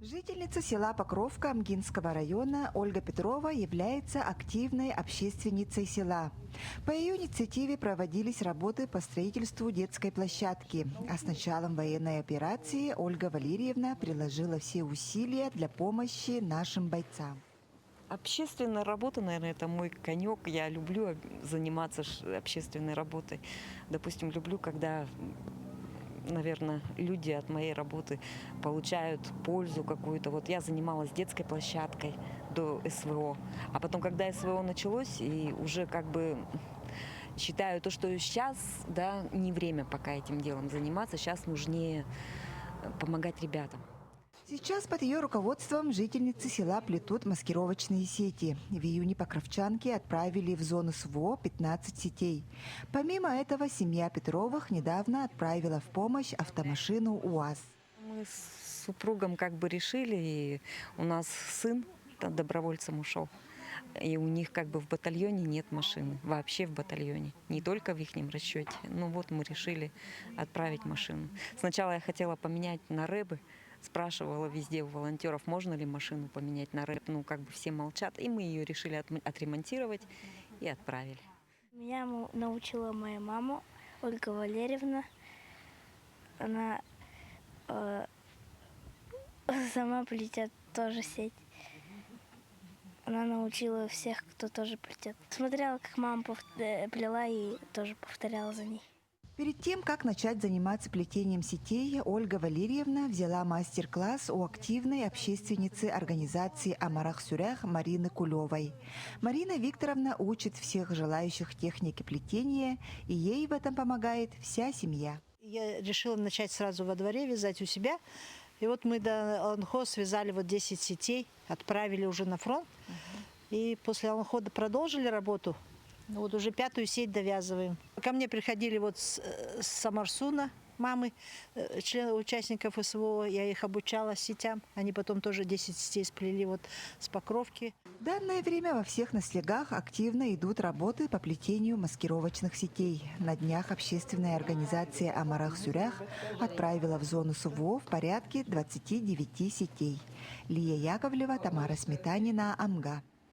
Жительница села Покровка Амгинского района Ольга Петрова является активной общественницей села. По ее инициативе проводились работы по строительству детской площадки. А с началом военной операции Ольга Валерьевна приложила все усилия для помощи нашим бойцам. Общественная работа, наверное, это мой конек. Я люблю заниматься общественной работой. Допустим, люблю, когда, наверное, люди от моей работы получают пользу какую-то. Вот я занималась детской площадкой до СВО. А потом, когда СВО началось, и уже как бы считаю то, что сейчас, да, не время пока этим делом заниматься. Сейчас нужнее помогать ребятам. Сейчас под ее руководством жительницы села плетут маскировочные сети. В июне покровчанки отправили в зону СВО 15 сетей. Помимо этого, семья Петровых недавно отправила в помощь автомашину УАЗ. Мы с супругом как бы решили, и у нас сын добровольцем ушел. И у них как бы в батальоне нет машины, вообще в батальоне, не только в ихнем расчете. Ну вот мы решили отправить машину. Сначала я хотела поменять на рэбы, спрашивала везде у волонтеров, можно ли машину поменять на рэб. Ну как бы все молчат, и мы ее решили отремонтировать и отправили. Меня научила моя мама, Ольга Валерьевна. Она сама плетет тоже сеть. Она научила всех, кто тоже плетет. Смотрела, как мама плела, и тоже повторяла за ней. Перед тем, как начать заниматься плетением сетей, Ольга Валерьевна взяла мастер-класс у активной общественницы организации «Амарах-Сюрях» Марины Кулевой. Марина Викторовна учит всех желающих техники плетения, и ей в этом помогает вся семья. Я решила начать сразу во дворе вязать у себя. И вот мы до Аланхо связали вот 10 сетей, отправили уже на фронт. И после Аланхода продолжили работу. Вот уже 5-ю сеть довязываем. Ко мне приходили вот с Самарсуна мамы, участников СВО. Я их обучала сетям. Они потом тоже 10 сетей сплели вот с Покровки. В данное время во всех наслегах активно идут работы по плетению маскировочных сетей. На днях общественная организация «Амарах-Сюрях» отправила в зону СВО в порядке 29 сетей. Лия Яковлева, Тамара Сметанина, Амга.